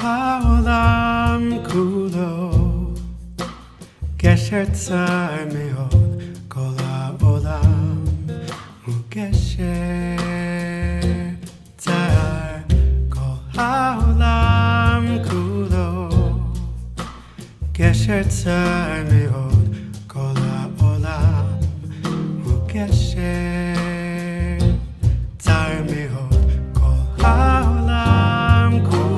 העולם כולו גשר צר מאוד, כל העולם הוא גשר צר, כל העולם כולו גשר צר מאוד, כל העולם הוא גשר צר מאוד, כל העולם כולו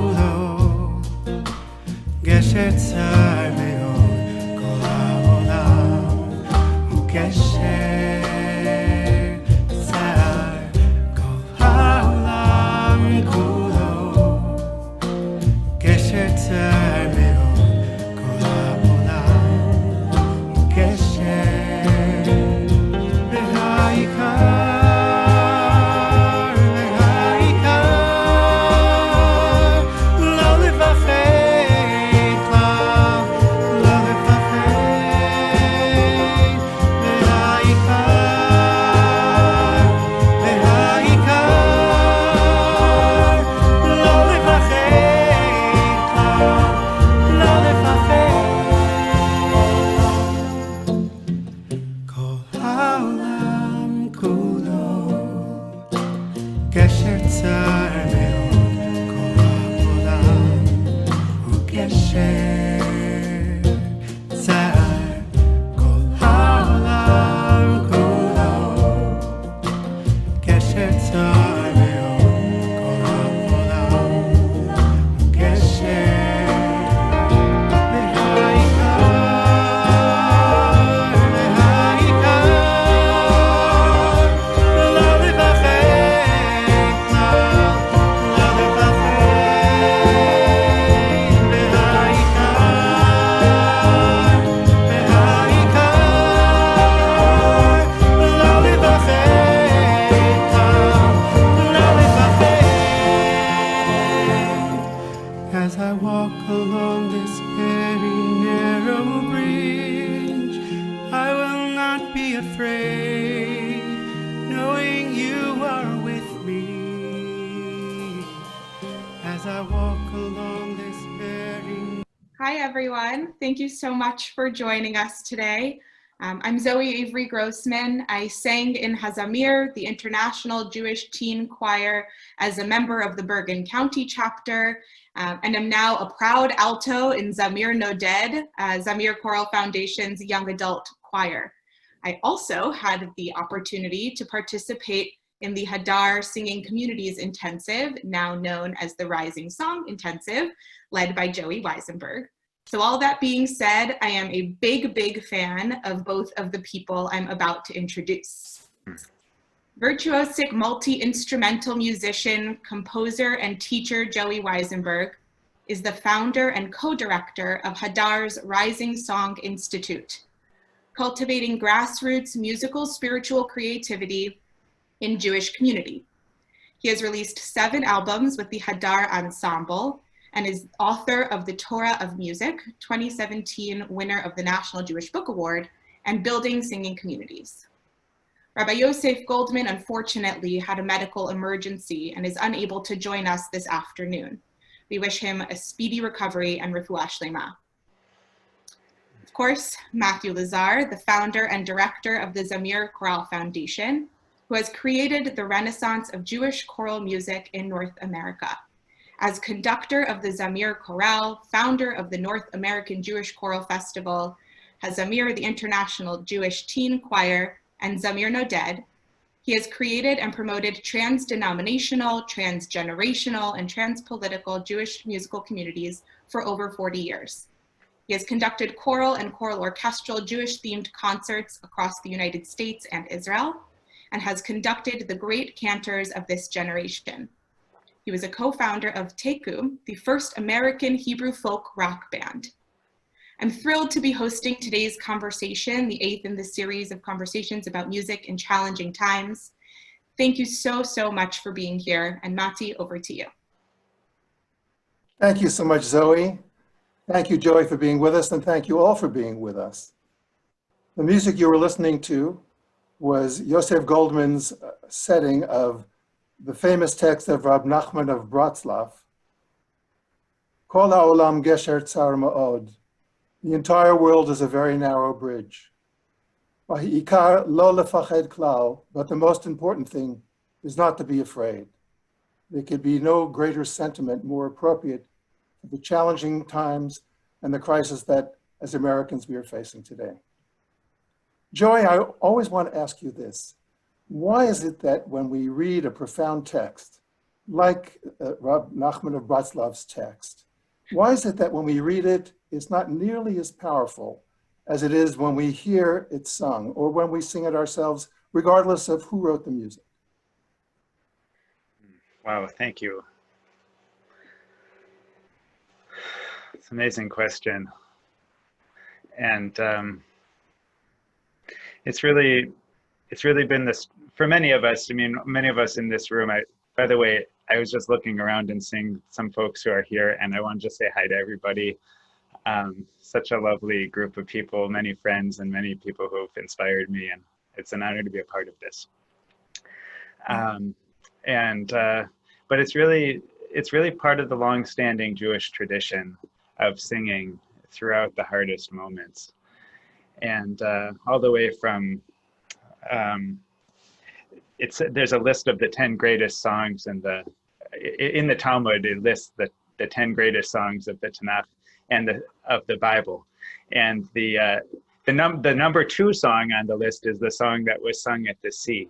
גשר צר מאוד, כל העולם הוא גשר צר, כל העולם כולו גשר צר מאוד, כל העולם הוא גשר, והעיקר as I walk along this very narrow bridge, I will not be afraid, knowing you are with me. As I walk along this very... Hi everyone, thank you so much for joining us today. I'm Zoe Grossman. I sang in HaZamir, the International Jewish Teen Choir, as a member of the Bergen County chapter, and am now a proud alto in Zamir HaZamir Choral Foundation's young adult choir. I also had the opportunity to participate in the Hadar Singing Communities Intensive, now known as the Rising Song Intensive, led by Joey Weisenberg. So all that being said, I am a big fan of both of the people I'm about to introduce. Virtuosic multi-instrumental musician, composer, and teacher Joey Weisenberg is the founder and co-director of Hadar's Rising Song Institute, cultivating grassroots musical spiritual creativity in Jewish community. He has released 7 albums with the Hadar Ensemble and is author of The Torah of Music, 2017 winner of the National Jewish Book Award, and Building Singing Communities. Rabbi Yosef Goldman unfortunately had a medical emergency and is unable to join us this afternoon. We wish him a speedy recovery and refuah shlema. Of course, Matthew Lazar, the founder and director of the Zamir Choral Foundation, who has created the renaissance of Jewish choral music in North America. As conductor of the Zamir Choral, founder of the North American Jewish Choral Festival, HaZamir, the International Jewish Teen Choir, and Zamir Noded, he has created and promoted trans-denominational, trans-generational, and trans-political Jewish musical communities for over 40 years. He has conducted choral and choral orchestral Jewish-themed concerts across the United States and Israel, and has conducted the great cantors of this generation. He was a co-founder of Teku, the first American Hebrew folk rock band. I'm thrilled to be hosting today's conversation, the 8th in the series of conversations about music in challenging times. Thank you so much for being here, and Mati, over to you. Thank you so much, Zoe. Thank you, Joey, for being with us, and thank you all for being with us. The music you were listening to was Yosef Goldman's setting of the famous text of Rab Nachman of Bratslav, Kol ha'olam gesher tzar ma'od. The entire world is a very narrow bridge. V'hi'ikar lo lefached klal, but the most important thing is not to be afraid. There could be no greater sentiment more appropriate for the challenging times and the crisis that, as Americans, we are facing today. Joy, I always want to ask you this. Why is it that when we read a profound text, like Rab Nachman of Bratslaw's text, why is it that when we read it, it's not nearly as powerful as it is when we hear it sung or when we sing it ourselves, regardless of who wrote the music? Wow, thank you. It's an amazing question. And it's really been this, for many of us, I mean, many of us in this room, by the way, I was just looking around and seeing some folks who are here, and I want to just say hi to everybody. Such a lovely group of people, many friends and many people who have inspired me, and it's an honor to be a part of this. But it's really part of the long-standing Jewish tradition of singing throughout the hardest moments. And all the way from, there's a list of the 10 greatest songs in the Talmud. It lists the 10 greatest songs of the Tanakh and of the Bible. And the number 2 song on the list is the song that was sung at the sea.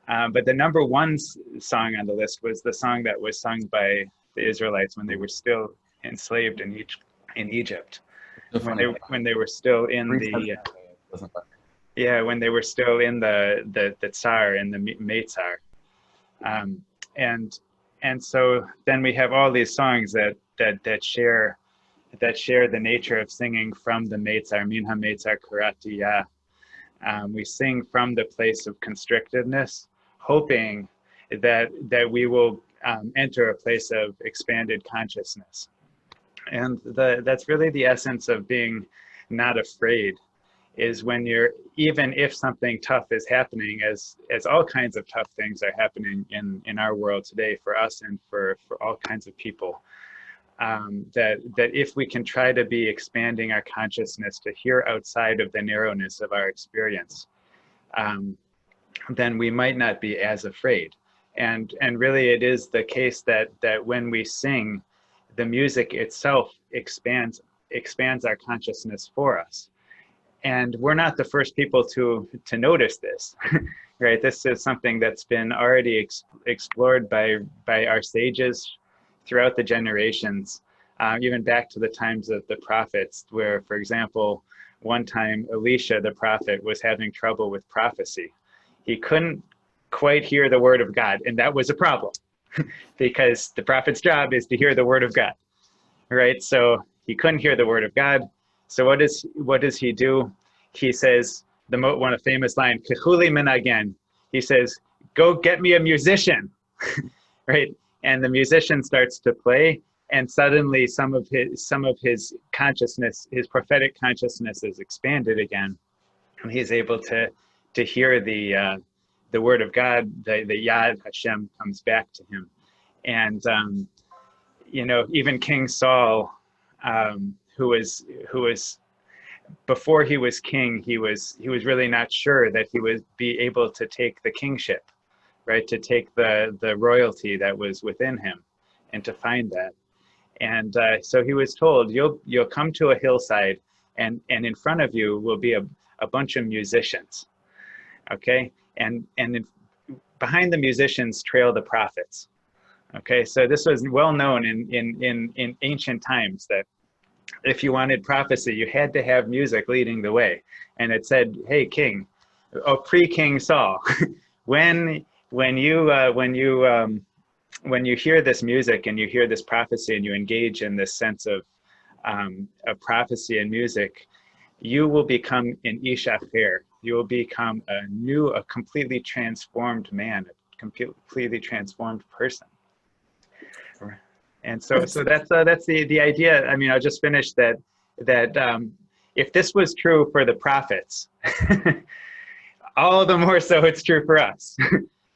But the number 1 song on the list was the song that was sung by the Israelites when they were still enslaved in Egypt. When they were still in the when they were still in the Tsar and the Meitzar. And so then we have all these songs that share the nature of singing from the Meitzar, Min ha-Meitzar karati ya. We sing from the place of constrictedness, hoping that we will enter a place of expanded consciousness. And that's really the essence of being not afraid, is when you're, even if something tough is happening, as all kinds of tough things are happening in our world today for us and for all kinds of people, that if we can try to be expanding our consciousness to hear outside of the narrowness of our experience, then we might not be as afraid. And really it is the case that when we sing, the music itself expands our consciousness for us. And we're not the first people to notice this, right? This is something that's been already explored by our sages throughout the generations, even back to the times of the prophets, where, for example, one time Elisha, the prophet, was having trouble with prophecy. He couldn't quite hear the word of God, and that was a problem because the prophet's job is to hear the word of God, right? So he couldn't hear the word of God. So what does he do? He says, one of the famous line, "Kechuli menagen." He says, "Go get me a musician," right? And the musician starts to play, and suddenly some of his consciousness, his prophetic consciousness, is expanded again, and he's able to hear the word of God. The Yad Hashem comes back to him, and even King Saul, who was before he was king, he was really not sure that he would be able to take the kingship, right? To take the royalty that was within him, and to find that. And so he was told, you'll come to a hillside, and in front of you will be a bunch of musicians, okay? And behind the musicians trail the prophets, okay? So this was well known in ancient times, that if you wanted prophecy, you had to have music leading the way. And it said, "Hey, King, pre-King Saul, when you hear this music and you hear this prophecy and you engage in this sense of prophecy and music, you will become an ish acher. You will become a completely transformed man, a completely transformed person." And so that's the idea. I mean, I'll just finish that if this was true for the prophets, all the more so it's true for us.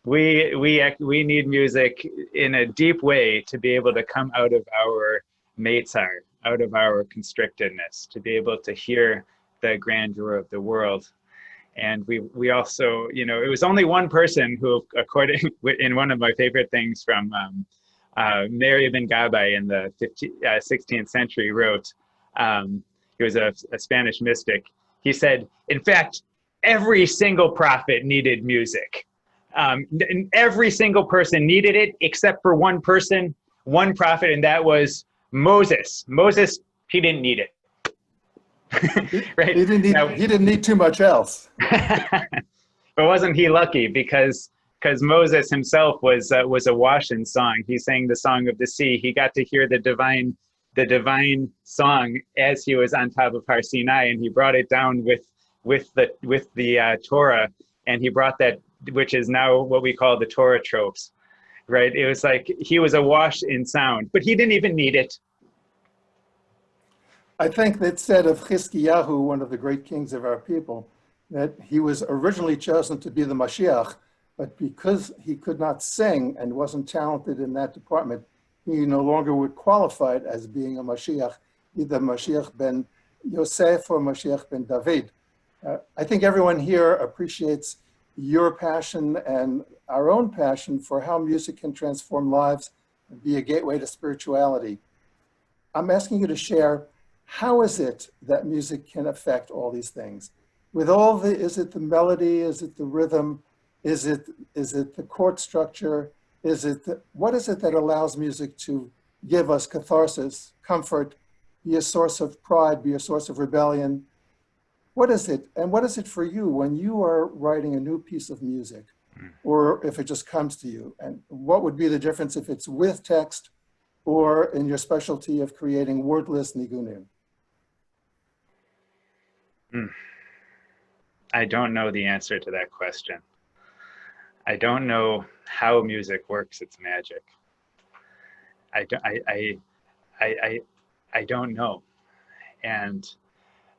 We need music in a deep way to be able to come out of Meitzar, out of our constrictedness, to be able to hear the grandeur of the world. And we also, you know, it was only one person who, according in one of my favorite things from Mary ibn Gabai in the 16th century wrote, he was a Spanish mystic. He said, in fact, every single prophet needed music. Every single person needed it except for one person, one prophet, and that was Moses. Moses, he didn't need it. Right? He didn't need too much else. But wasn't he lucky? Because Moses himself was awash in song. He sang the song of the sea. He got to hear the divine song as he was on top of Har Sinai, and he brought it down with the Torah, and he brought that, which is now what we call the Torah tropes, right? It was like he was awash in sound, but he didn't even need it. I think that said of Chizkiyahu, one of the great kings of our people, that he was originally chosen to be the Mashiach, but because he could not sing and wasn't talented in that department, he no longer would qualify as being a Mashiach, either Mashiach ben Yosef or Mashiach ben David. I think everyone here appreciates your passion and our own passion for how music can transform lives and be a gateway to spirituality. I'm asking you to share, how is it that music can affect all these things? With all the, is it the melody? Is it the rhythm? Is it the chord structure? What is it that allows music to give us catharsis, comfort, be a source of pride, be a source of rebellion? What is it? And what is it for you when you are writing a new piece of music, or if it just comes to you? And what would be the difference if it's with text or in your specialty of creating wordless nigunim? I don't know the answer to that question. I don't know how music works its magic. I don't know. And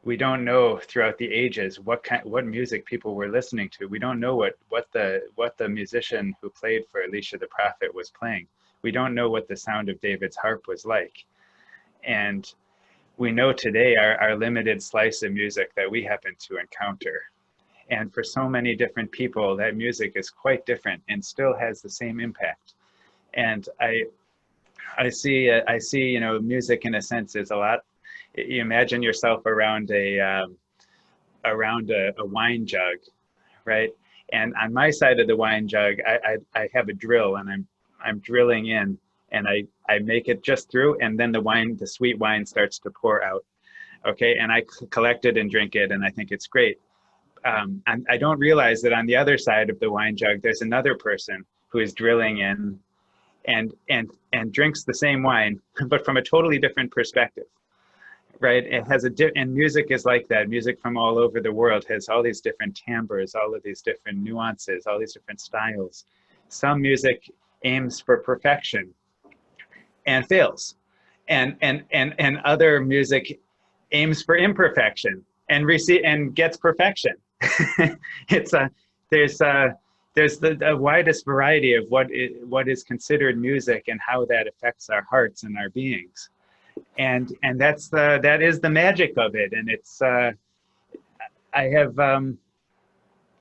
we don't know throughout the ages what music people were listening to. We don't know what the musician who played for Elisha the prophet was playing. We don't know what the sound of David's harp was like. And we know today our limited slice of music that we happen to encounter. And for so many different people, that music is quite different and still has the same impact. And I see, you know, music in a sense is a lot. You imagine yourself around a wine jug, right? And on my side of the wine jug, I have a drill, and I'm drilling in, and I make it just through, and then the sweet wine starts to pour out, okay? And I collect it and drink it, and I think it's great. And I don't realize that on the other side of the wine jug, there's another person who is drilling in and drinks the same wine, but from a totally different perspective, right? It has and music is like that. Music from all over the world has all these different timbres, all of these different nuances, all these different styles. Some music aims for perfection and fails, and other music aims for imperfection and gets perfection. There's the widest variety of what is considered music and how that affects our hearts and our beings, and that is the magic of it. And it's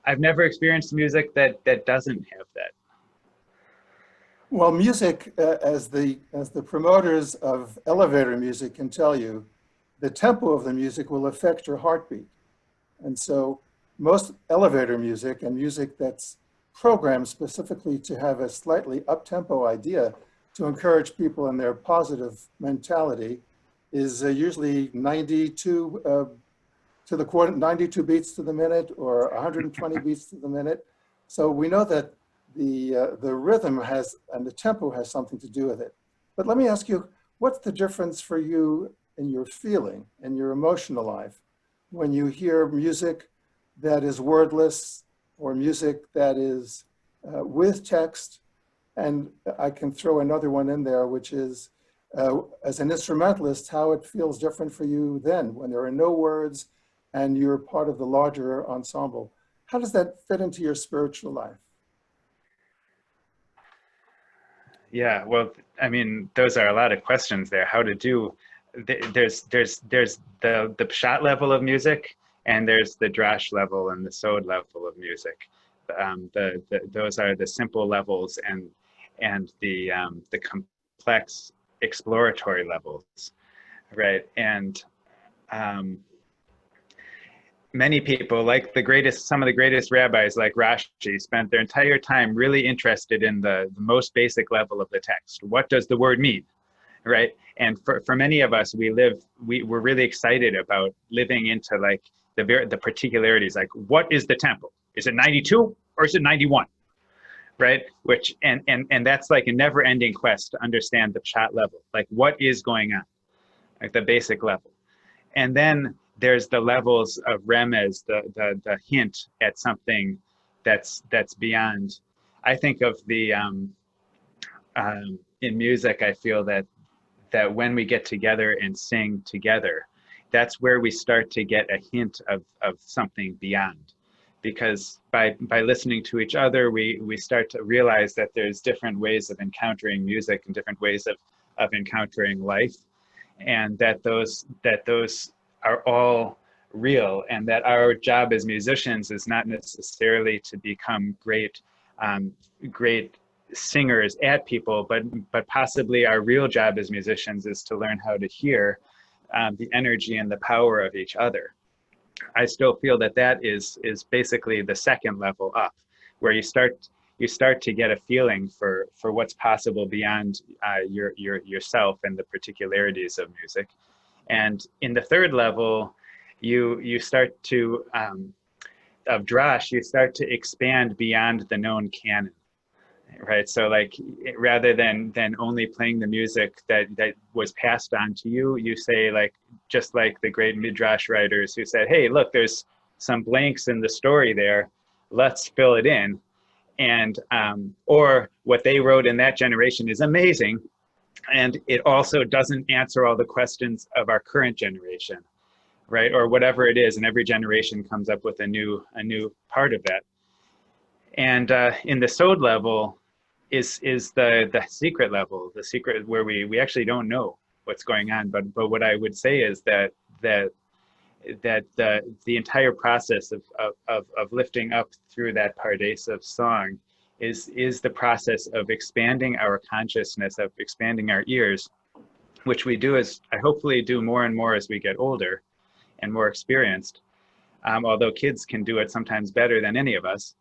I've never experienced music that doesn't have that. Well, music, as the promoters of elevator music can tell you, the tempo of the music will affect your heartbeat. And so most elevator music and music that's programmed specifically to have a slightly up-tempo idea to encourage people in their positive mentality is usually 92 beats to the minute or 120 beats to the minute. So we know that the rhythm and the tempo has something to do with it. But let me ask you, what's the difference for you in your feeling and your emotional life when you hear music that is wordless or music that is with text? And I can throw another one in there, which is, as an instrumentalist, how it feels different for you then when there are no words and you're part of the larger ensemble. How does that fit into your spiritual life? Yeah, well, I mean, those are a lot of questions there. How to do, there's the pshat level of music, and there's the drash level and the sod level of music. Those are the simple levels, and the complex exploratory levels, right? And um, many people, like some of the greatest rabbis, like Rashi, spent their entire time really interested in the most basic level of the text. What does the word mean, right? And for many of us, we're really excited about living into like the particularities, like what is the temple? Is it 92 or is it 91? Right? Which and that's like a never-ending quest to understand the pshat level, like what is going on, like the basic level. And then there's the levels of remez, the hint at something that's beyond. I think of the in music, I feel that when we get together and sing together, that's where we start to get a hint of something beyond. Because by listening to each other, we start to realize that there's different ways of encountering music and different ways of encountering life, and that those are all real, and that our job as musicians is not necessarily to become great singers at people, but possibly our real job as musicians is to learn how to hear the energy and the power of each other. I still feel that is basically the second level up, where you start to get a feeling for what's possible beyond yourself and the particularities of music. And in the third level, you start to of drash, you start to expand beyond the known canon, right? So like rather than only playing the music that was passed on to you, you say, like, just like the great midrash writers who said, hey, look, there's some blanks in the story there, let's fill it in. And or what they wrote in that generation is amazing, and it also doesn't answer all the questions of our current generation, right? Or whatever it is, and every generation comes up with a new part of that. And in the sod level is the secret level, the secret where we actually don't know what's going on. But what I would say is that the entire process of lifting up through that pardes of song is the process of expanding our consciousness, of expanding our ears, which we do, as I hopefully do more and more as we get older and more experienced, although kids can do it sometimes better than any of us,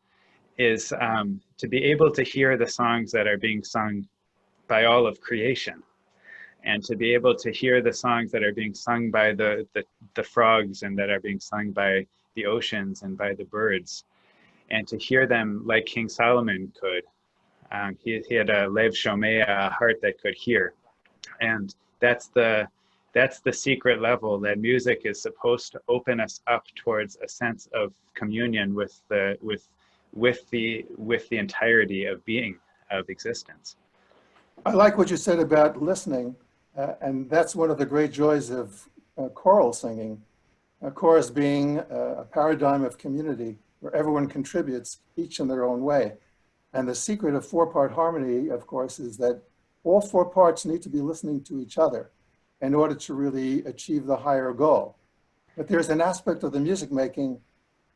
is to be able to hear the songs that are being sung by all of creation, and to be able to hear the songs that are being sung by the frogs, and that are being sung by the oceans and by the birds, and to hear them like King Solomon could. He had a lev shomea, a heart that could hear. And that's the secret level, that music is supposed to open us up towards a sense of communion with the entirety of being, of existence. I like what you said about listening, and that's one of the great joys of choral singing. Chorus being a paradigm of community where everyone contributes, each in their own way. And the secret of four-part harmony, of course, is that all four parts need to be listening to each other in order to really achieve the higher goal. But there's an aspect of the music making,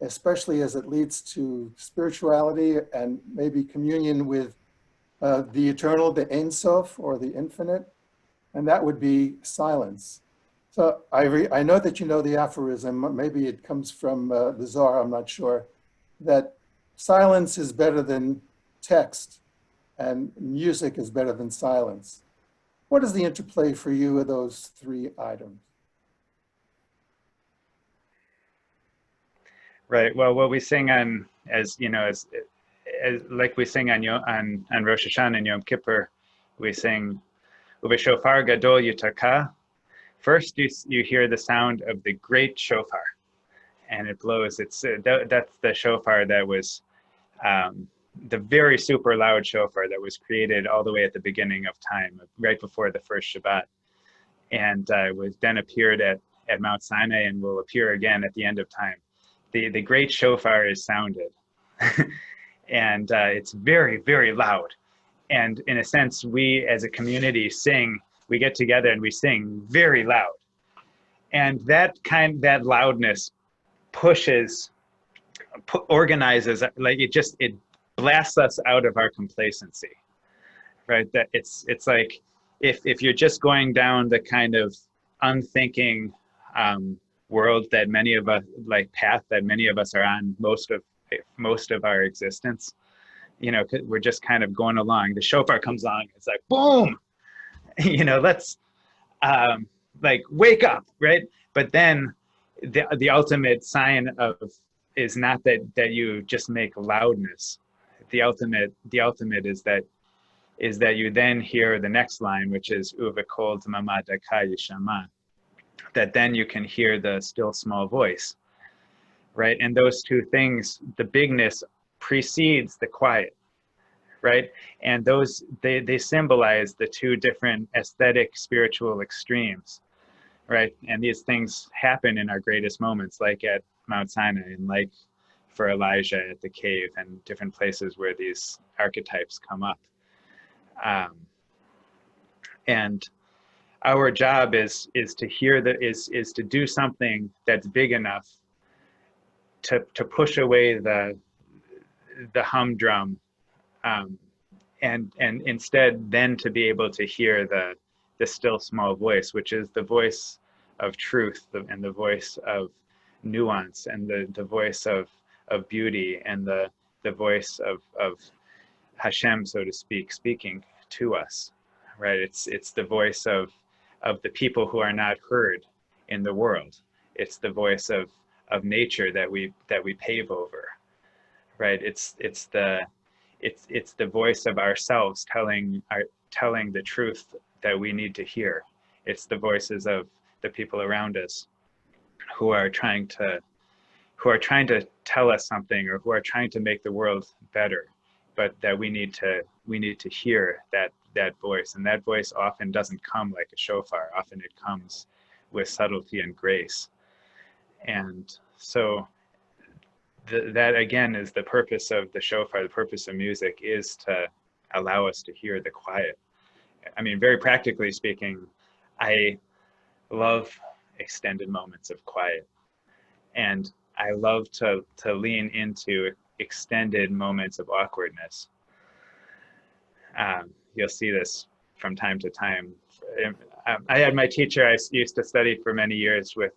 especially as it leads to spirituality and maybe communion with the eternal, the Ein Sof, or the infinite, and that would be silence. So I know that you know the aphorism, maybe it comes from the Zohar, I'm not sure, that silence is better than text and music is better than silence. What is the interplay for you of those three items? Right. Well, what we sing on, as you know, as like we sing on Rosh Hashanah and Yom Kippur, we sing Uveshofar Gadol Yitaka. First, you hear the sound of the great shofar, and it blows. That's the shofar that was the very super loud shofar that was created all the way at the beginning of time, right before the first Shabbat, and was then appeared at Mount Sinai and will appear again at the end of time. The great shofar is sounded, and it's very, very loud. And in a sense, we as a community we get together and we sing very loud. And that loudness organizes, like it blasts us out of our complacency, right? That it's like, if you're just going down the kind of unthinking world that many of us, like path that many of us are on most of our existence, we're just kind of going along. The shofar comes on, it's like, boom, let's like wake up, right? But then the ultimate sign is not that you just make loudness. The ultimate is that you then hear the next line, which is Uvekol Dmama Daka Yishama, that then you can hear the still small voice, right? And those two things, the bigness precedes the quiet, right? And those, they symbolize the two different aesthetic, spiritual extremes, right? And these things happen in our greatest moments, like at Mount Sinai, and like for Elijah at the cave, and different places where these archetypes come up. And our job is to hear is to do something that's big enough to push away the humdrum, and instead then to be able to hear the still small voice, which is the voice of truth, and the voice of nuance, and the voice of beauty, and the voice of Hashem, so to speak, speaking to us, right? It's the voice of the people who are not heard in the world. It's the voice of nature that we pave over, right? It's the voice of ourselves telling the truth that we need to hear. It's the voices of the people around us who are trying to tell us something, or who are trying to make the world better, but that we need to hear that voice. And that voice often doesn't come like a shofar. Often it comes with subtlety and grace. And so that again is the purpose of the shofar. The purpose of music is to allow us to hear the quiet. I mean, very practically speaking, I love extended moments of quiet, and I love to lean into extended moments of awkwardness. You'll see this from time to time. I had my teacher I used to study for many years with,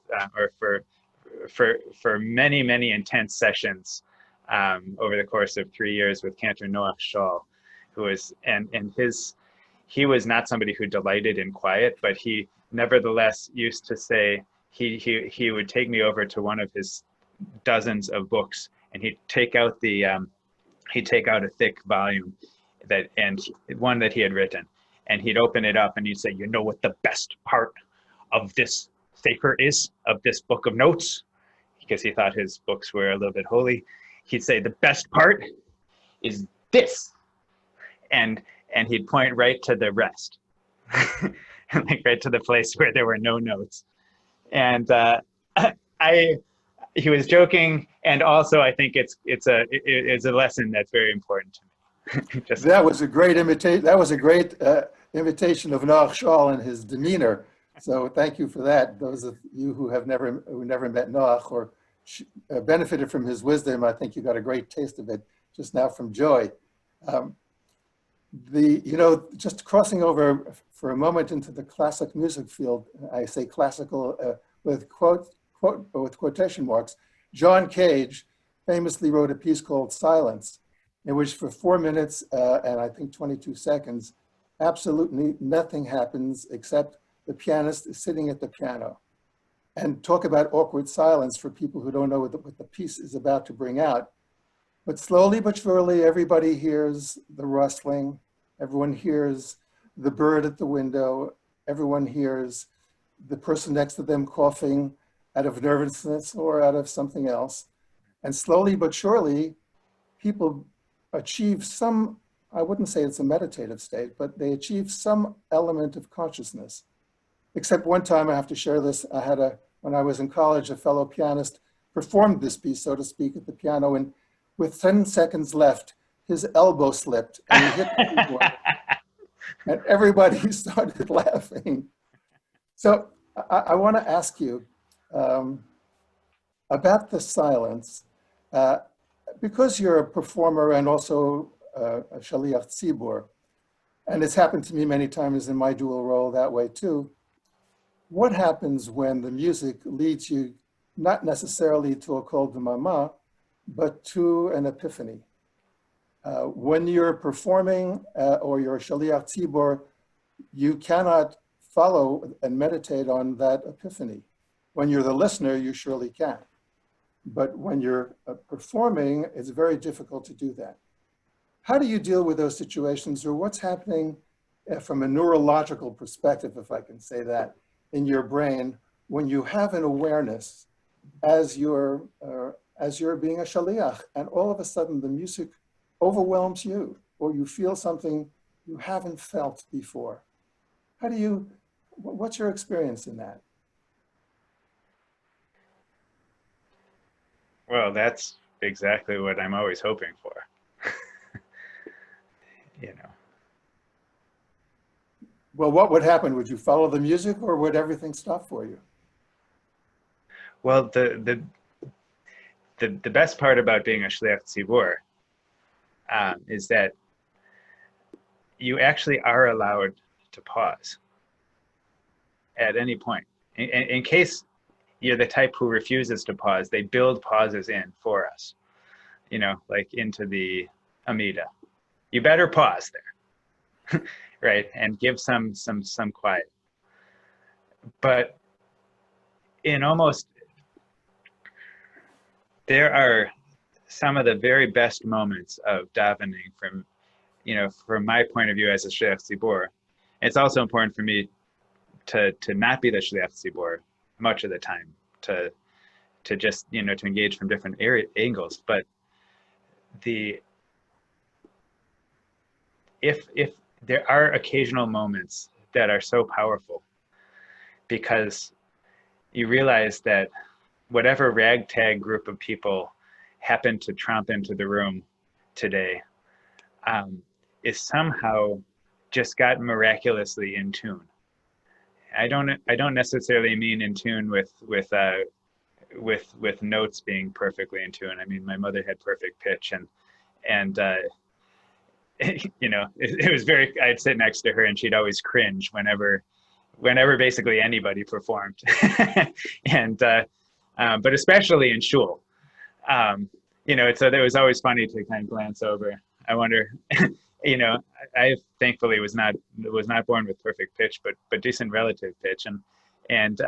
or for many intense sessions over the course of 3 years with Cantor Noach Shaul, who was, he was not somebody who delighted in quiet, but he nevertheless used to say, he would take me over to one of his dozens of books, and he'd take out a thick volume and one that he had written, and he'd open it up and he'd say, you know what the best part of this sefer is, of this book of notes? Because he thought his books were a little bit holy. He'd say, the best part is this. And he'd point right to the rest, like right to the place where there were no notes. And he was joking, and also I think it's a lesson that's very important to me. That was a great imitation. That was a great imitation of Noach Shaul and his demeanor. So thank you for that. Those of you who never met Noach or benefited from his wisdom, I think you got a great taste of it just now from Joy. Just crossing over for a moment into the classic music field, I say classical with quotation marks. John Cage famously wrote a piece called Silence, in which for 4 minutes and I think 22 seconds, absolutely nothing happens except the pianist is sitting at the piano. And talk about awkward silence for people who don't know what the piece is about to bring out. But slowly but surely, everybody hears the rustling. Everyone hears the bird at the window. Everyone hears the person next to them coughing out of nervousness or out of something else. And slowly but surely, people achieve some, I wouldn't say it's a meditative state, but they achieve some element of consciousness. Except one time, I have to share this, when I was in college, a fellow pianist performed this piece, so to speak, at the piano, and with 10 seconds left, his elbow slipped and he hit the keyboard, and everybody started laughing. So I want to ask you about the silence. Because you're a performer and also a shaliach tzibur, and it's happened to me many times in my dual role that way too, what happens when the music leads you not necessarily to a kol d'mama, but to an epiphany? When you're performing or you're a shaliach tzibur, you cannot follow and meditate on that epiphany. When you're the listener, you surely can. But when you're performing, it's very difficult to do that. How do you deal with those situations, or what's happening from a neurological perspective, if I can say that, in your brain when you have an awareness as you're being a shaliach, and all of a sudden the music overwhelms you, or you feel something you haven't felt before? What's your experience in that? Well, that's exactly what I'm always hoping for. You know. Well, what would happen? Would you follow the music, or would everything stop for you? Well, the best part about being a shliach tzibur is that you actually are allowed to pause at any point. In case you're the type who refuses to pause, they build pauses in for us, you know, like into the Amida. You better pause there, right? And give some quiet. But there are some of the very best moments of davening from my point of view as a shliach tzibur. It's also important for me to not be the shliach tzibur much of the time, to just, to engage from different angles. But if there are occasional moments that are so powerful, because you realize that whatever ragtag group of people happen to tromp into the room today is somehow just got miraculously in tune. I don't necessarily mean in tune with notes being perfectly in tune. I mean, my mother had perfect pitch, and it was very. I'd sit next to her, and she'd always cringe whenever basically anybody performed, and but especially in shul. So it was always funny to kind of glance over. I wonder. I thankfully was not born with perfect pitch, but decent relative pitch, and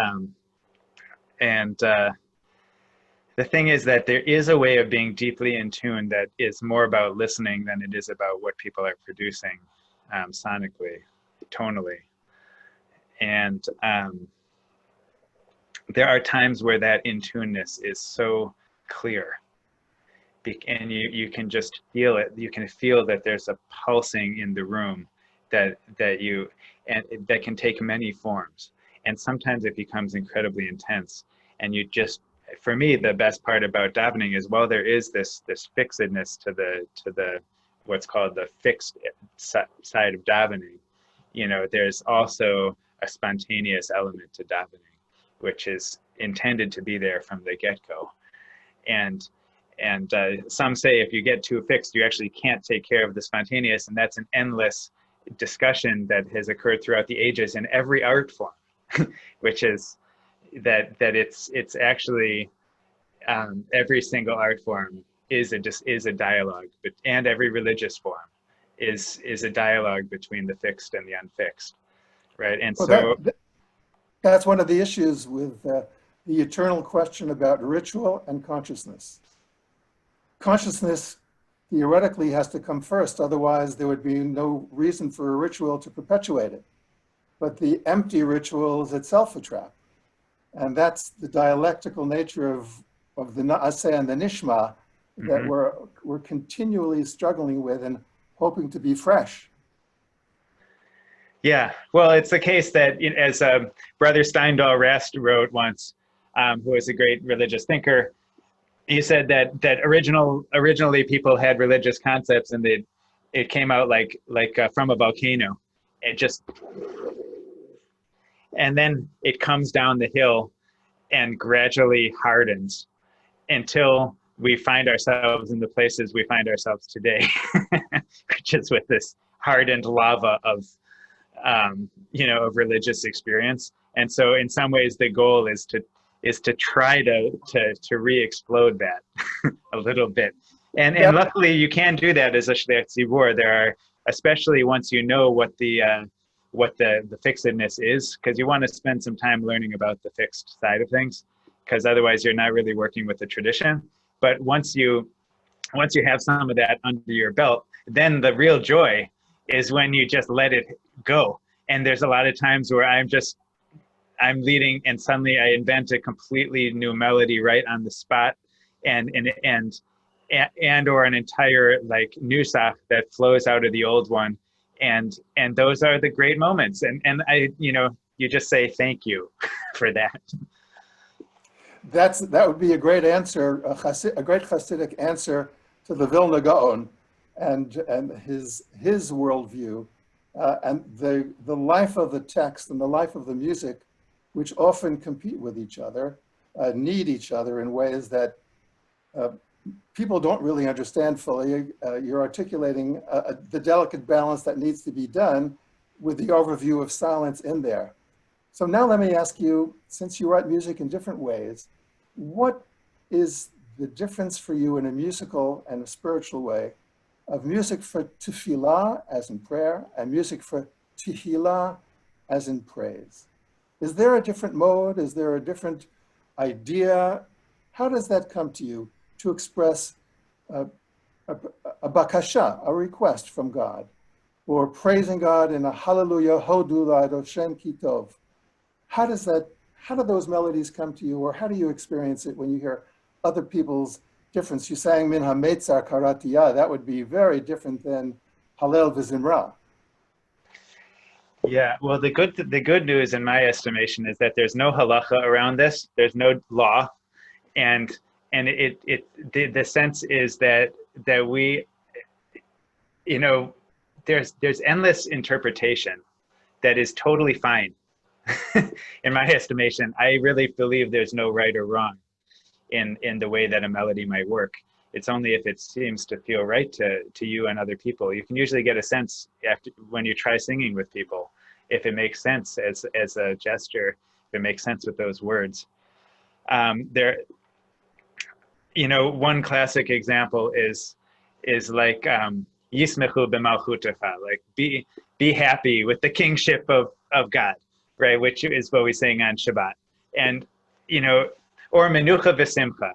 the thing is that there is a way of being deeply in tune that is more about listening than it is about what people are producing sonically, tonally, and there are times where that in-tuneness is so clear. And you can just feel it. You can feel that there's a pulsing in the room that can take many forms. And sometimes it becomes incredibly intense. And for me, the best part about davening is, while there is this fixedness to the what's called the fixed side of davening, there's also a spontaneous element to davening, which is intended to be there from the get-go. And some say if you get too fixed, you actually can't take care of the spontaneous, and that's an endless discussion that has occurred throughout the ages in every art form, which is that it's actually every single art form is a dialogue, and every religious form is a dialogue between the fixed and the unfixed, right? And well, that's one of the issues with the eternal question about ritual and consciousness. Consciousness theoretically has to come first, otherwise there would be no reason for a ritual to perpetuate it. But the empty ritual is itself a trap. And that's the dialectical nature of the Naaseh and the Nishma that we're continually struggling with and hoping to be fresh. Yeah, well, it's the case that, as Brother Steindal Rast wrote once, who was a great religious thinker, you said that originally people had religious concepts, and it came out like from a volcano. It just, and then it comes down the hill and gradually hardens until we find ourselves in the places we find ourselves today, which is with this hardened lava of of religious experience. And so in some ways the goal is to try to re-explode that a little bit. And luckily you can do that as a Shliach Tzibur. There are, especially once you know what the fixedness is, because you want to spend some time learning about the fixed side of things, because otherwise you're not really working with the tradition. But once you have some of that under your belt, then the real joy is when you just let it go. And there's a lot of times where I'm leading and suddenly I invent a completely new melody right on the spot, and or an entire like nusach that flows out of the old one. And those are the great moments. And I, you just say thank you for that. That would be a great answer, a great Hasidic answer to the Vilna Gaon and his worldview, and the life of the text and the life of the music, which often compete with each other, need each other in ways that people don't really understand fully. You're articulating the delicate balance that needs to be done with the overview of silence in there. So now let me ask you, since you write music in different ways, what is the difference for you in a musical and a spiritual way of music for tefillah, as in prayer, and music for tehillah, as in praise? Is there a different mode? Is there a different idea? How does that come to you to express a bakasha, a request from God, or praising God in a hallelujah, hodu la'adoshem kitov? How do those melodies come to you, or how do you experience it when you hear other people's difference? You sang min hametzar karatiyah. That would be very different than Hallel v'zimra. Yeah, well, the good news in my estimation is that there's no halacha around this. There's no law, and the sense is that we, there's endless interpretation that is totally fine. In my estimation, I really believe there's no right or wrong in the way that a melody might work. It's only if it seems to feel right to you and other people. You can usually get a sense when you try singing with people, if it makes sense as a gesture, if it makes sense with those words. One classic example is like Yismechu b'malchutecha, like be happy with the kingship of God, right? Which is what we sing on Shabbat, and or menucha v'simcha.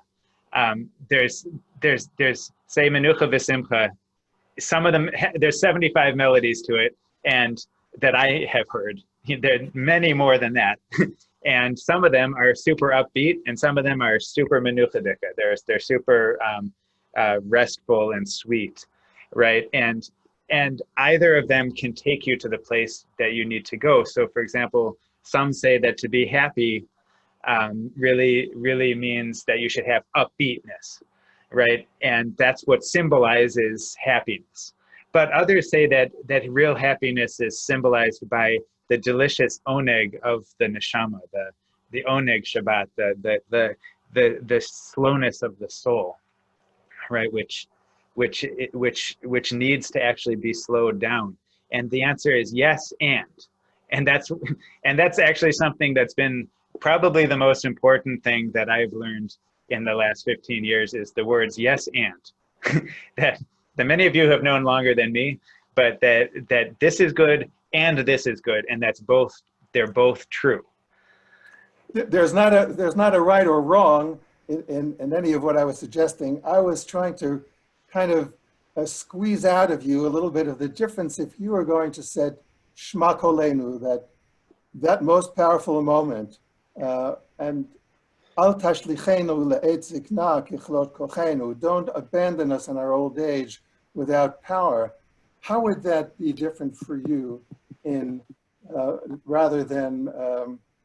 There's say menucha v'simcha. Some of them, there's 75 melodies to it, and that I have heard. There are many more than that. And some of them are super upbeat, and some of them are super menuchadika. They're super restful and sweet, right? And either of them can take you to the place that you need to go. So, for example, some say that to be happy really means that you should have upbeatness, right? And that's what symbolizes happiness. But others say that real happiness is symbolized by the delicious oneg of the neshama, the oneg Shabbat, the slowness of the soul, right? Which needs to actually be slowed down. And the answer is yes, and that's actually something that's been probably the most important thing that I've learned in the last 15 years is the words yes and that many of you have known longer than me, but that this is good and this is good, and they're both true. There's not a right or wrong in any of what I was suggesting. I was trying to kind of squeeze out of you a little bit of the difference if you were going to set Shma Kolenu, that most powerful moment, and Al tashlichenu le'et zikna kichlot kochenu, don't abandon us in our old age without power. How would that be different for you in rather than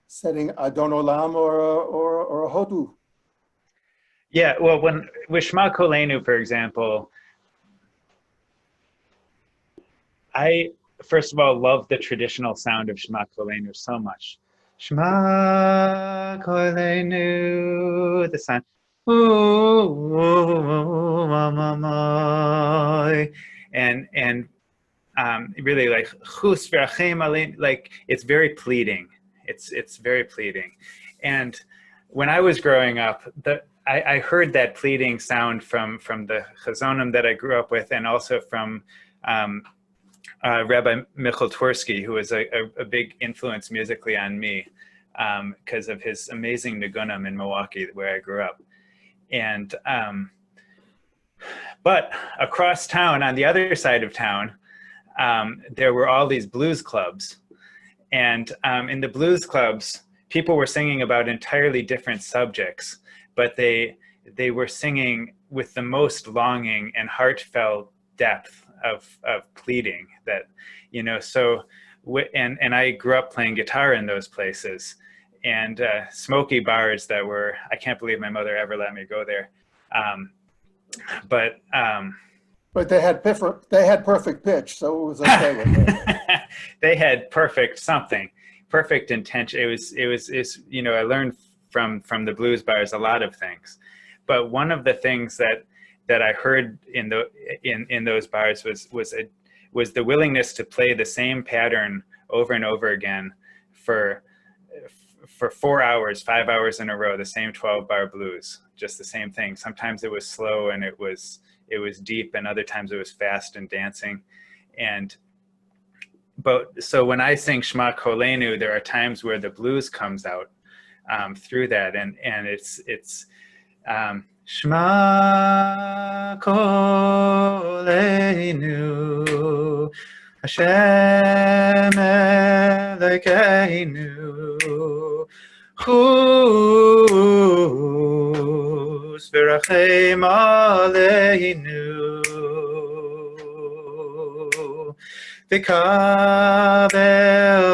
setting Adon Olam or a Hodu? Yeah, well, with Shema Kolenu, for example, I, first of all, love the traditional sound of Shema Kolenu so much. Shema Kolenu, the sound. And really like like it's very pleading. It's very pleading. And when I was growing up, I heard that pleading sound from the chazonim that I grew up with, and also from Rabbi Michal Twersky, who was a big influence musically on me because of his amazing nigunim in Milwaukee, where I grew up. And but across town, on the other side of town, there were all these blues clubs. And in the blues clubs, people were singing about entirely different subjects, but they were singing with the most longing and heartfelt depth of pleading that, you know, so, and I grew up playing guitar in those places, and smoky bars that were, I can't believe my mother ever let me go there. But they had perfect pitch, so it was okay with them. They had perfect intention. It was you know, I learned from the blues bars a lot of things, but one of the things that I heard in those bars was the willingness to play the same pattern over and over again for 4 hours, 5 hours in a row, the same 12-bar blues, just the same thing. Sometimes it was slow and it was deep, and other times it was fast and dancing. But so when I sing Shema Kolenu, there are times where the blues comes out through that, and it's Shema Kolenu, Hashem Elokeinu, Chus v'rachem aleinu, v'kavel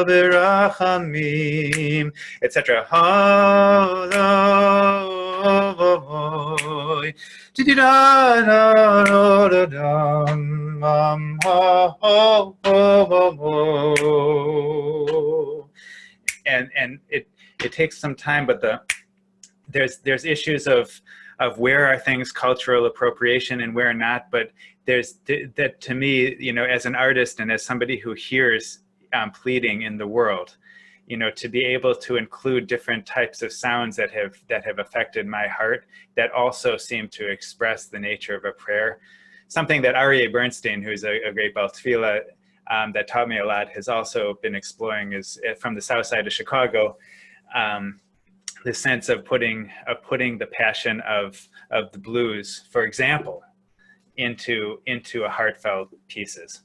v'rachamim, etc. Hallelujah. And it takes some time, but there's issues of where are things cultural appropriation and where not. But there's that, to me, you know, as an artist and as somebody who hears pleading in the world, you know, to be able to include different types of sounds that have affected my heart, that also seem to express the nature of a prayer. Something that Aryeh Bernstein, who's a great Baal Tefillah, that taught me a lot, has also been exploring, is from the south side of Chicago, the sense of putting the passion of the blues, for example, into a heartfelt pieces.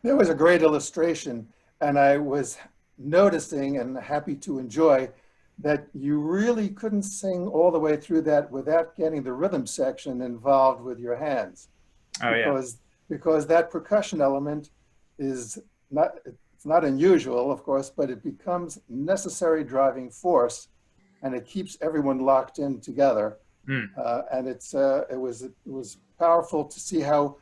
There was a great illustration, and I was noticing and happy to enjoy that you really couldn't sing all the way through that without getting the rhythm section involved with your hands. Oh, because that percussion element is it's not unusual, of course, but it becomes necessary driving force, and it keeps everyone locked in together. And it was powerful to see how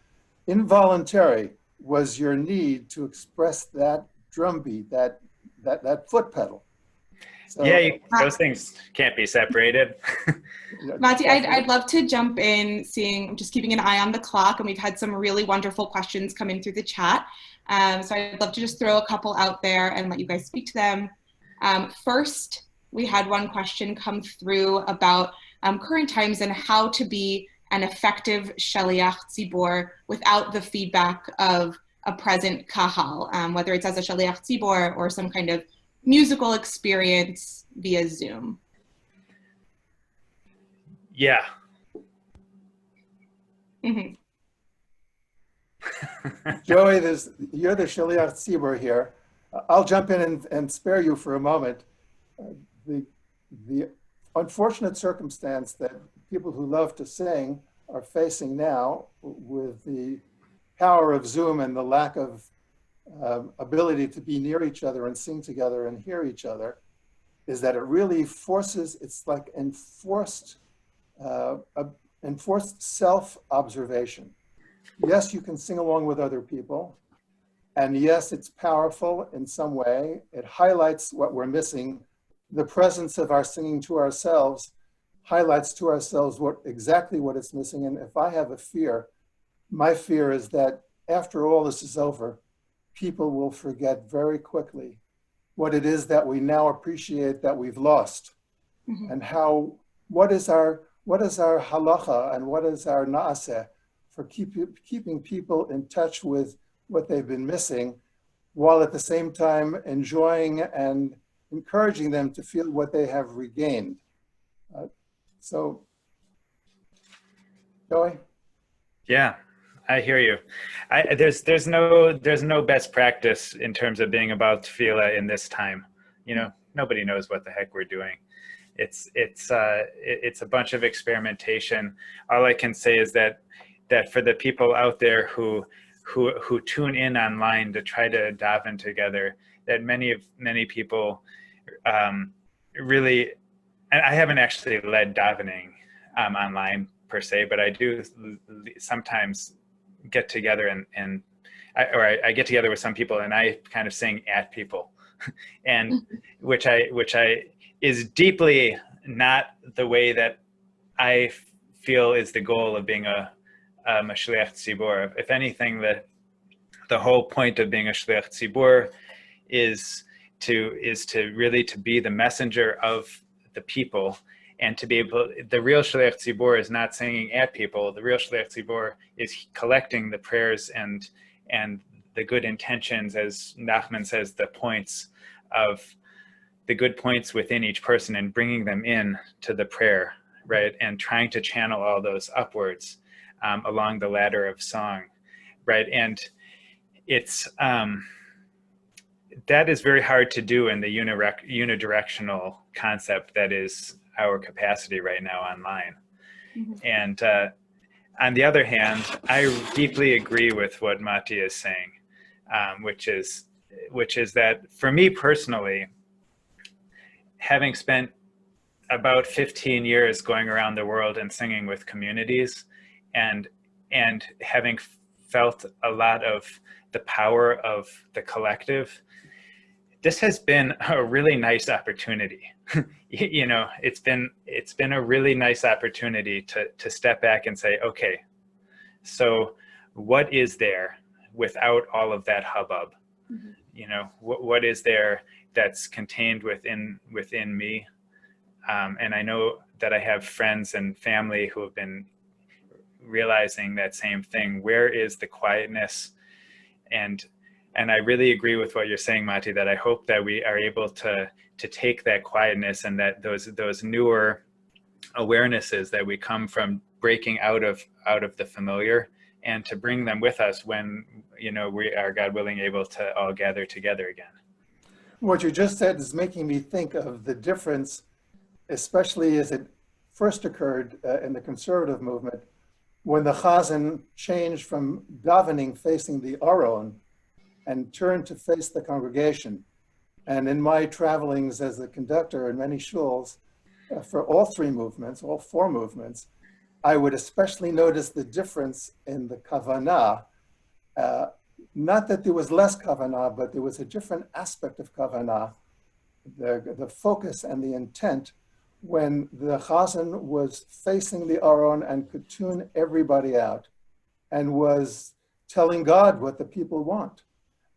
involuntary was your need to express that drum beat, that foot pedal. So, yeah, those things can't be separated. Matthew, I'd love to jump in, I'm just keeping an eye on the clock, and we've had some really wonderful questions come in through the chat. So I'd love to just throw a couple out there and let you guys speak to them. First, we had one question come through about current times and how to be an effective Shaliach Tzibor without the feedback of a present kahal, whether it's as a Shaliach Tzibor or some kind of musical experience via Zoom. Yeah. Mm-hmm. Joey, you're the Shaliach Tzibor here. I'll jump in and spare you for a moment. The unfortunate circumstance that people who love to sing are facing now, with the power of Zoom and the lack of ability to be near each other and sing together and hear each other, is that it really forces, it's like enforced enforced self-observation. Yes, you can sing along with other people. And yes, it's powerful in some way. It highlights what we're missing. The presence of our singing to ourselves highlights to ourselves exactly what it's missing. And if I have a fear, my fear is that after all this is over, people will forget very quickly what it is that we now appreciate that we've lost. Mm-hmm. And what is our halacha and what is our naaseh for keeping people in touch with what they've been missing, while at the same time enjoying and encouraging them to feel what they have regained. So, Joey? Yeah, I hear you. There's no best practice in terms of being about tefillah in this time. You know, nobody knows what the heck we're doing. It's a bunch of experimentation. All I can say is that for the people out there who tune in online to try to daven together, that many people really, and I haven't actually led davening online per se, but I do sometimes get together I get together with some people and I kind of sing at people, and which is deeply not the way that I feel is the goal of being a shliach tzibur. If anything, the whole point of being a shliach tzibur is to really to be the messenger of the people, and to be able. The real shliach tzibur is not singing at people. The real shliach tzibur is collecting the prayers and the good intentions, as Nachman says, the good points within each person, and bringing them in to the prayer, right, and trying to channel all those upwards. Along the ladder of song, right? And it's, that is very hard to do in the unidirectional concept that is our capacity right now online. Mm-hmm. And on the other hand, I deeply agree with what Mati is saying, which is that for me personally, having spent about 15 years going around the world and singing with communities, and having felt a lot of the power of the collective, this has been a really nice opportunity. You know, it's been a really nice opportunity to step back and say, okay, so what is there without all of that hubbub? Mm-hmm. You know, what is there that's contained within me? And I know that I have friends and family who have been realizing that same thing. Where is the quietness? And I really agree with what you're saying, Mati, that I hope that we are able to take that quietness and that those newer awarenesses that we come from breaking out of the familiar, and to bring them with us when, you know, we are, God willing, able to all gather together again. What you just said is making me think of the difference, especially as it first occurred in the conservative movement, when the Chazan changed from davening facing the Aron and turned to face the congregation. And in my travelings as a conductor in many shuls, for all four movements, I would especially notice the difference in the kavanah. Not that there was less kavanah, but there was a different aspect of kavanah, the focus and the intent, when the Chazan was facing the Aron and could tune everybody out and was telling God what the people want,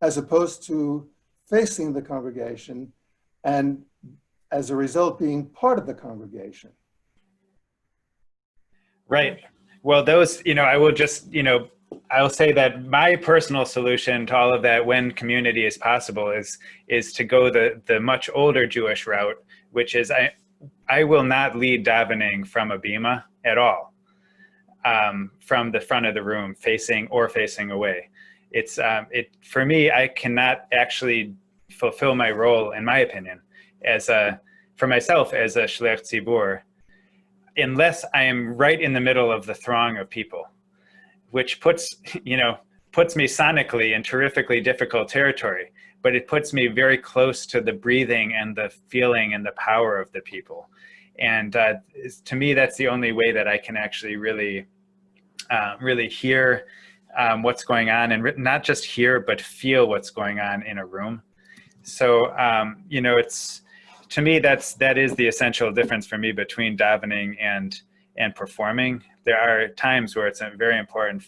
as opposed to facing the congregation and as a result being part of the congregation. Right. Well, those, you know, I will just, you know, I'll say that my personal solution to all of that, when community is possible, is to go the much older Jewish route, which is I will not lead davening from a bima at all, from the front of the room, facing away. It's for me, I cannot actually fulfill my role, in my opinion, for myself as a shliach tzibur, unless I am right in the middle of the throng of people, which puts me sonically in terrifically difficult territory. but it puts me very close to the breathing and the feeling and the power of the people. And to me, that's the only way that I can actually really hear what's going on, and not just hear, but feel what's going on in a room. So, you know, to me, that is the essential difference for me between davening and performing. There are times where it's very important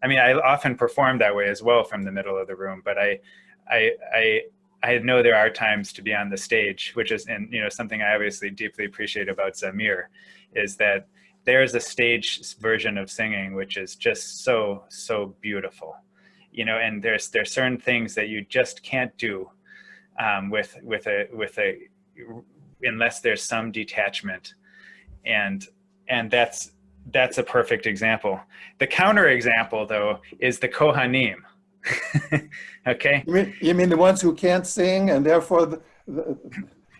I often perform that way as well from the middle of the room, but I know there are times to be on the stage, which is, and you know, something I obviously deeply appreciate about Zamir is that there's a stage version of singing which is just so beautiful, you know, and there's certain things that you just can't do with a unless there's some detachment, and that's a perfect example. The counter example, though, is the Kohanim. Okay. You mean the ones who can't sing, and therefore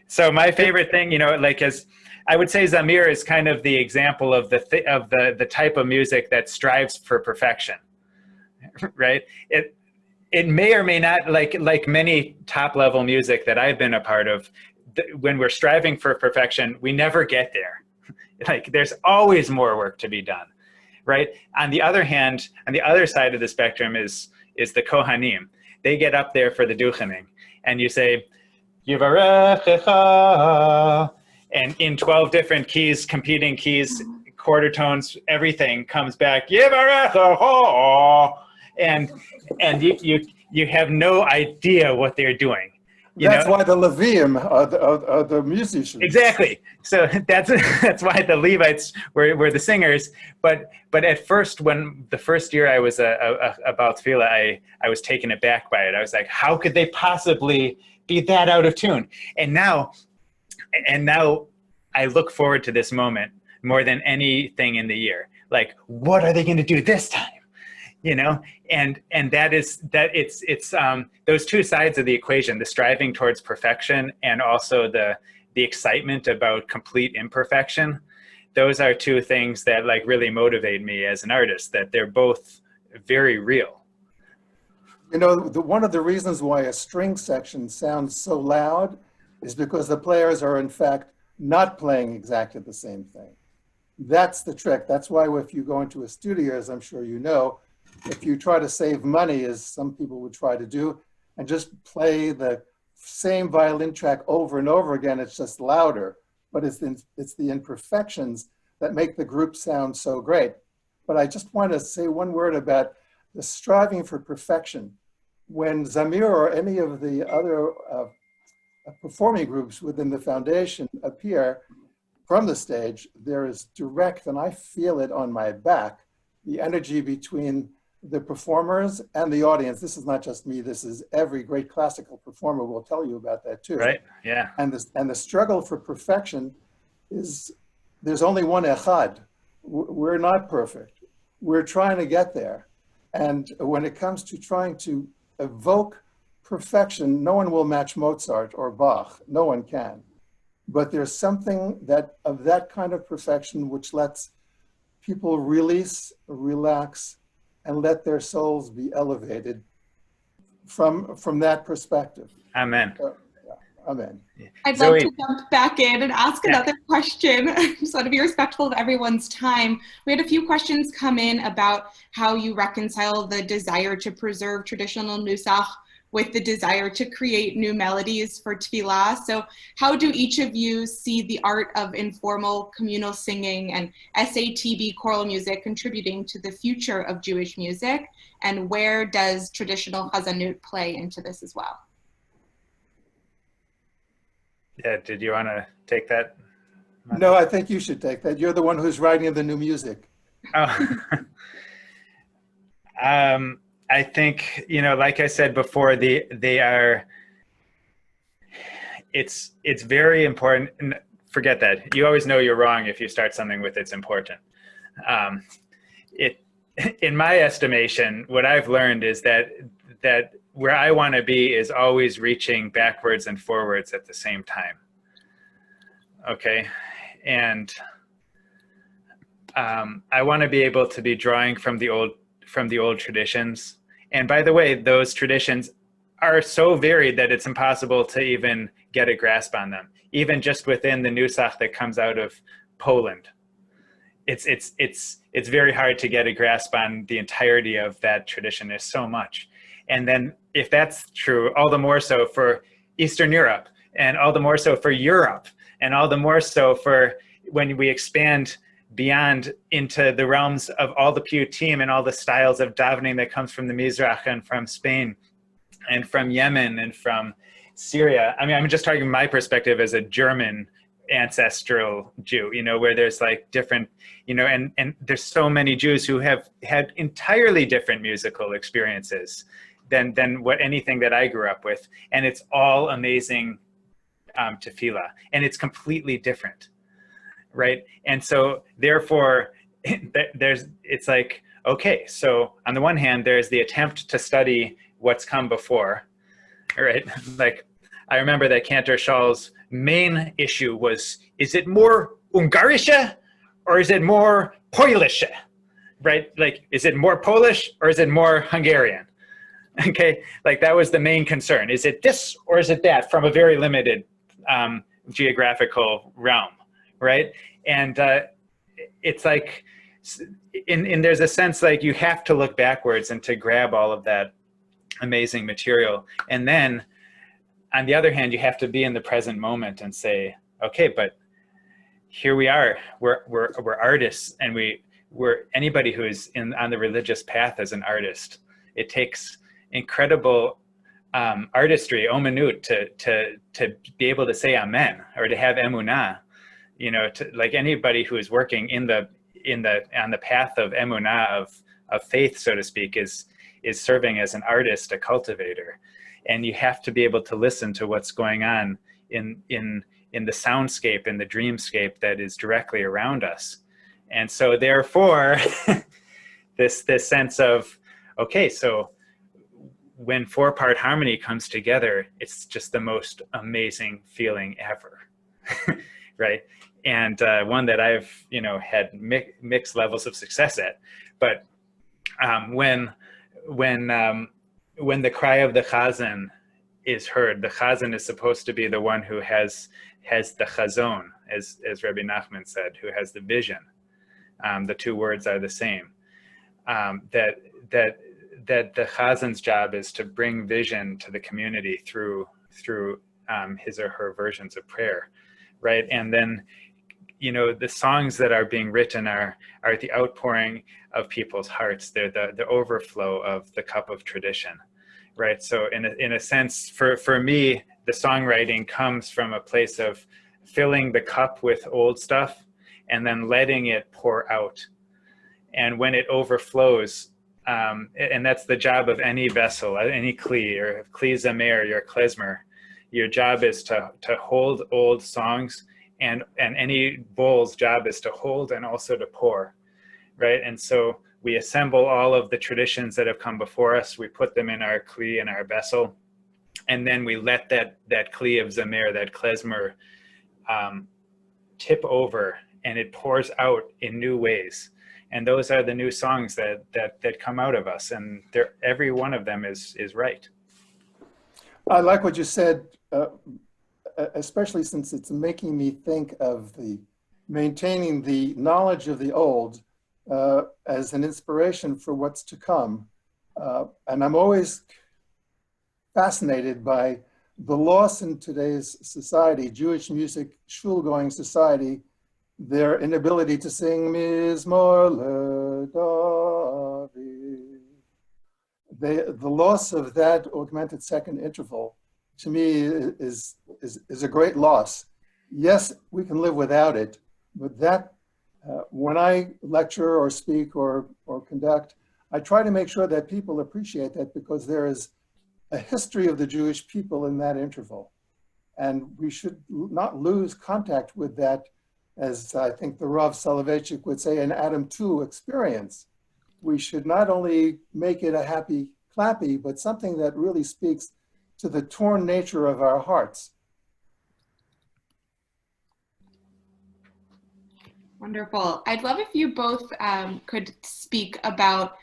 So my favorite thing, you know, like, as I would say, Zamir is kind of the example of the type of music that strives for perfection, right? It may or may not, like many top level music that I've been a part of, when we're striving for perfection, we never get there. Like, there's always more work to be done, right? On the other hand, on the other side of the spectrum is the Kohanim. They get up there for the duchening, and you say, Yivarechecha, and in 12 different keys, competing keys, quarter tones, everything comes back, Yivarechecha, and you have no idea what they're doing. That's why the Levium are the musicians. Exactly. So that's why the Levites were the singers. But at first, when the first year I was about tefillah, I was taken aback by it. I was like, how could they possibly be that out of tune? And now I look forward to this moment more than anything in the year. Like, what are they going to do this time? You know, and it's those two sides of the equation, the striving towards perfection and also the excitement about complete imperfection. Those are two things that like really motivate me as an artist, that they're both very real. You know, one of the reasons why a string section sounds so loud is because the players are in fact not playing exactly the same thing. That's the trick. That's why if you go into a studio, as I'm sure you know, if you try to save money, as some people would try to do, and just play the same violin track over and over again, it's just louder. But it's the imperfections that make the group sound so great. But I just want to say one word about the striving for perfection. When Zamir or any of the other performing groups within the foundation appear from the stage, there is direct, and I feel it on my back, the energy between the performers and the audience. This is not just me, this is every great classical performer will tell you about that too. Right, yeah. And the struggle for perfection is, there's only one echad. We're not perfect. We're trying to get there. And when it comes to trying to evoke perfection, no one will match Mozart or Bach, no one can. But there's something of that kind of perfection which lets people release, relax, and let their souls be elevated from that perspective. Amen. Amen. I'd Zoe. love to jump back in and ask another question. I just want to be respectful of everyone's time. We had a few questions come in about how you reconcile the desire to preserve traditional nusach with the desire to create new melodies for tefillah. So how do each of you see the art of informal communal singing and SATB choral music contributing to the future of Jewish music? And where does traditional chazanut play into this as well? Yeah, did you want to take that? No, I think you should take that. You're the one who's writing the new music. Oh. I think, you know, like I said before, it's very important. And forget that. You always know you're wrong if you start something with it's important. In my estimation, what I've learned is that where I want to be is always reaching backwards and forwards at the same time. Okay. And I want to be able to be drawing from the old traditions. And by the way, those traditions are so varied that it's impossible to even get a grasp on them. Even just within the nusach that comes out of Poland, it's very hard to get a grasp on the entirety of that tradition. There's so much. And then if that's true, all the more so for Eastern Europe, and all the more so for Europe, and all the more so for when we expand beyond into the realms of all the piyutim and all the styles of davening that comes from the Mizrach and from Spain and from Yemen and from Syria. I mean, I'm just talking my perspective as a German ancestral Jew, you know, where there's like different, you know, and there's so many Jews who have had entirely different musical experiences than what anything that I grew up with. And it's all amazing tefillah, and it's completely different, right? And so therefore, it's like, okay, so on the one hand, there's the attempt to study what's come before, right? Like, I remember that Cantor Schall's main issue was, is it more Ungarische or is it more Polish, right? Like, is it more Polish or is it more Hungarian? Okay, like that was the main concern. Is it this or is it that, from a very limited geographical realm, right? And it's like, there's a sense like you have to look backwards and to grab all of that amazing material. And then on the other hand, you have to be in the present moment and say, okay, but here we are, we're artists, and we're anybody who is on the religious path as an artist. It takes incredible artistry, omenut, to be able to say amen, or to have emunah, you know, like anybody who is working on the path of emunah, of faith, so to speak, is serving as an artist, a cultivator. And you have to be able to listen to what's going on in the soundscape, in the dreamscape that is directly around us. And so therefore, this sense of, okay, so when 4-part harmony comes together, it's just the most amazing feeling ever, right? And one that I've, you know, had mixed levels of success at. But when the cry of the chazan is heard, the chazan is supposed to be the one who has the chazon, as Rabbi Nachman said, who has the vision. The two words are the same. That the chazan's job is to bring vision to the community through his or her versions of prayer, right? And then, you know, the songs that are being written are the outpouring of people's hearts. They're the overflow of the cup of tradition, right? So in a sense, for me, the songwriting comes from a place of filling the cup with old stuff and then letting it pour out. And when it overflows, and that's the job of any vessel, any kli, or kli zamer, your klezmer, your job is to hold old songs, and any bowl's job is to hold and also to pour, right? And so we assemble all of the traditions that have come before us, we put them in our kli, in our vessel, and then we let that kli of zamer, that klezmer, tip over, and it pours out in new ways. And those are the new songs that come out of us, and every one of them is right. I like what you said, especially since it's making me think of maintaining the knowledge of the old as an inspiration for what's to come. And I'm always fascinated by the loss in today's society, Jewish music, shul-going society, their inability to sing Mizmor LeDavid. The loss of that augmented second interval, to me, is a great loss. Yes, we can live without it, but that, when I lecture or speak or conduct, I try to make sure that people appreciate that, because there is a history of the Jewish people in that interval. And we should not lose contact with that, as I think the Rav Soloveitchik would say, an Adam 2 experience. We should not only make it a happy clappy, but something that really speaks to the torn nature of our hearts. Wonderful. I'd love if you both could speak about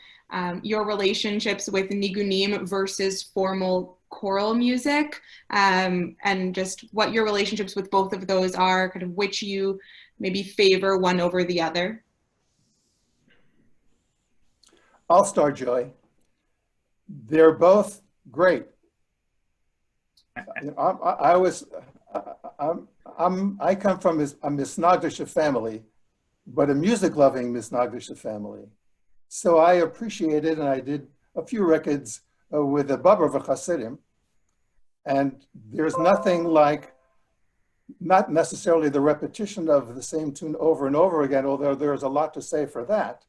your relationships with nigunim versus formal choral music, and just what your relationships with both of those are, kind of which you maybe favor one over the other. I'll start, Joy. They're both great. I come from a Misnagdisha family, but a music-loving Misnagdisha family. So I appreciated, and I did a few records with the Babar V'Chasidim, and there's nothing like, not necessarily the repetition of the same tune over and over again, although there's a lot to say for that,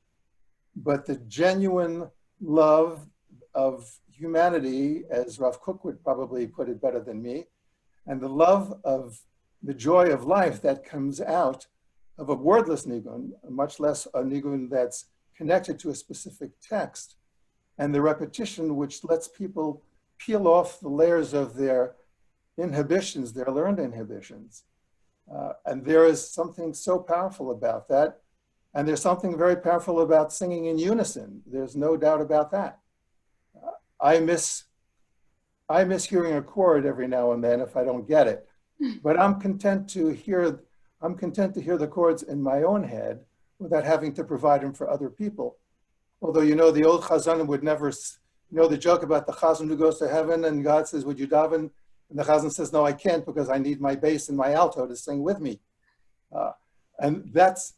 but the genuine love of humanity, as Rav Kook would probably put it better than me, and the love of the joy of life that comes out of a wordless nigun, much less a nigun that's connected to a specific text, and the repetition which lets people peel off the layers of their inhibitions, their learned inhibitions. And there is something so powerful about that. And there's something very powerful about singing in unison. There's no doubt about that. I miss hearing a chord every now and then if I don't get it, but I'm content to hear the chords in my own head without having to provide them for other people. Although, you know, the old Chazanim would never, you know, the joke about the Chazan who goes to heaven and God says, would you daven? And the Chazan says, no, I can't because I need my bass and my alto to sing with me. And that's,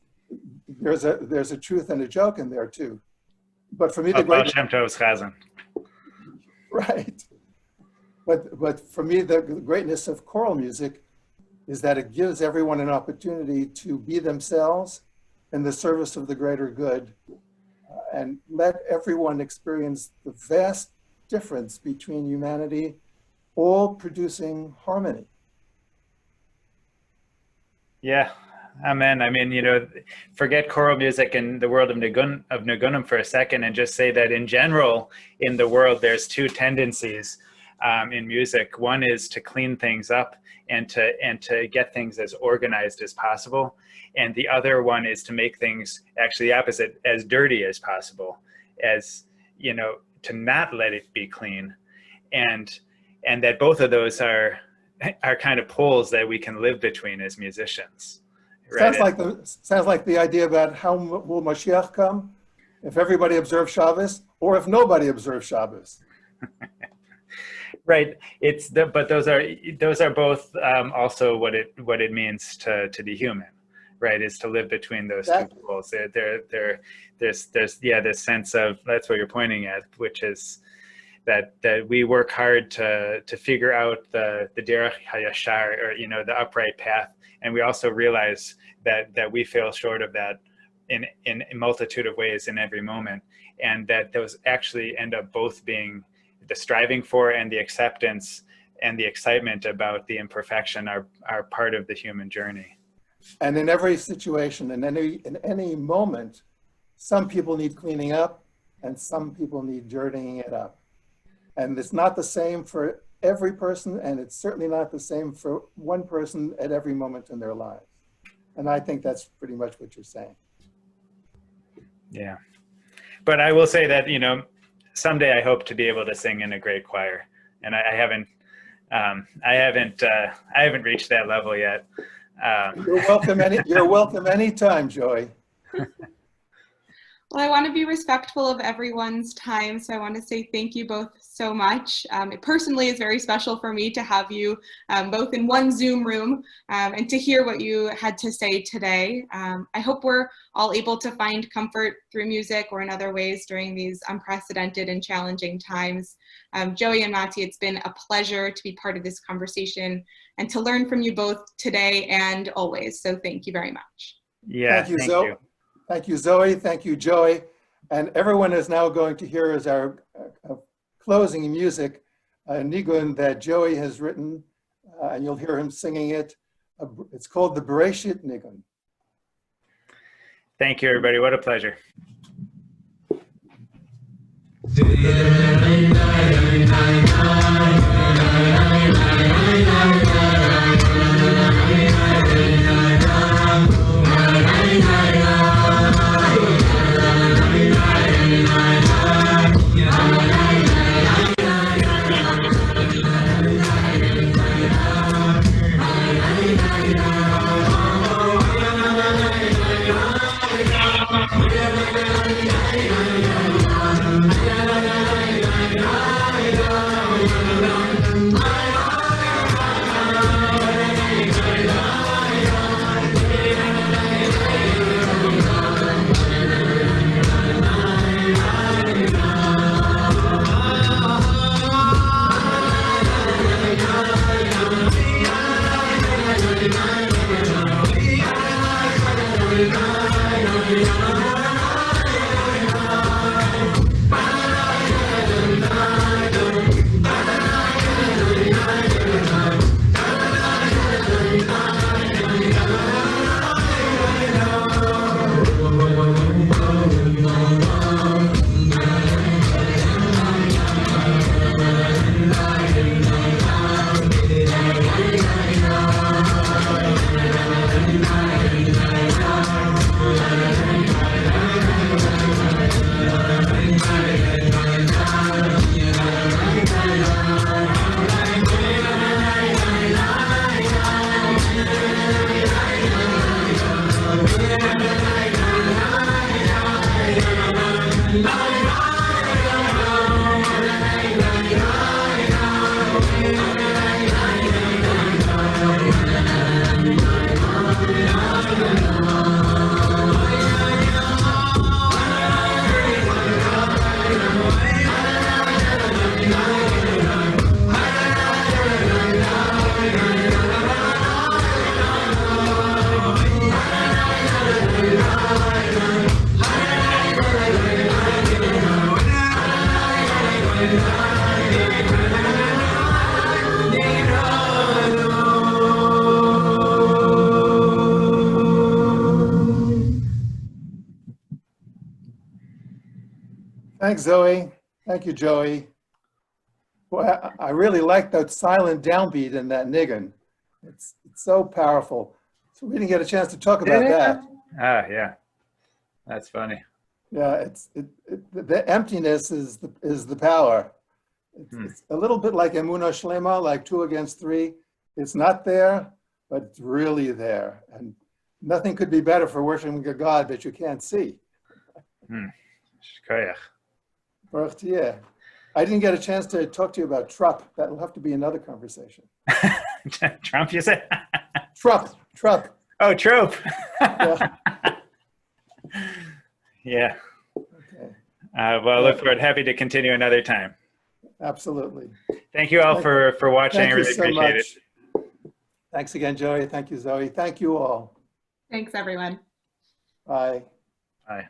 there's a truth and a joke in there too. But for me, the great Chazan. Right. But for me, the greatness of choral music is that it gives everyone an opportunity to be themselves in the service of the greater good, and let everyone experience the vast difference between humanity, all producing harmony. Yeah, amen. I mean, you know, forget choral music and the world of Nigunim for a second and just say that in general, in the world, there's two tendencies in music. One is to clean things up and to get things as organized as possible. And the other one is to make things actually the opposite, as dirty as possible, as, you know, to not let it be clean. And that both of those are kind of poles that we can live between as musicians. Right? Sounds like the idea about how will Mashiach come? If everybody observes Shabbos, or if nobody observes Shabbos. Right. But those are both also what it means to be human, right? Is to live between those two poles. There's this sense of, that's what you're pointing at, which is that we work hard to figure out the derech hayashar, or, you know, the upright path, and we also realize that we fail short of that in a multitude of ways in every moment, and that those actually end up both being the striving for and the acceptance and the excitement about the imperfection are part of the human journey. And in every situation, in any moment, some people need cleaning up and some people need dirtying it up. And it's not the same for every person, and it's certainly not the same for one person at every moment in their lives. And I think that's pretty much what you're saying. Yeah. But I will say that, you know, someday I hope to be able to sing in a great choir, and I haven't reached that level yet. You're welcome anytime, Joy. Well, I want to be respectful of everyone's time, so I want to say thank you both so much. It personally is very special for me to have you both in one Zoom room and to hear what you had to say today. I hope we're all able to find comfort through music or in other ways during these unprecedented and challenging times. Joey and Matti, it's been a pleasure to be part of this conversation and to learn from you both today and always. So thank you very much. Yeah, thank you. Thank you, Zoe. Thank you, Joy. And everyone is now going to hear as our closing music, a nigun that Joey has written, and you'll hear him singing it. It's called the Bereshit Nigun. Thank you, everybody. What a pleasure. Thanks, Zoe. Thank you, Joey. Boy, I really like that silent downbeat in that niggin. It's so powerful. So we didn't get a chance to talk about that. Ah, yeah. That's funny. Yeah, the emptiness is the power. It's a little bit like Emunah Shlema, like 2 against 3. It's not there, but it's really there. And nothing could be better for worshiping a God that you can't see. Shkoyach. Baruch Tiyeh. I didn't get a chance to talk to you about Trupp. That'll have to be another conversation. Trump, you said? Trupp. Oh, trope. Yeah. Yeah. Okay. Well, look forward. Happy to continue another time. Absolutely. Thank you all for watching. I really appreciate it. Thanks again, Joey. Thank you, Zoe. Thank you all. Thanks, everyone. Bye. Bye.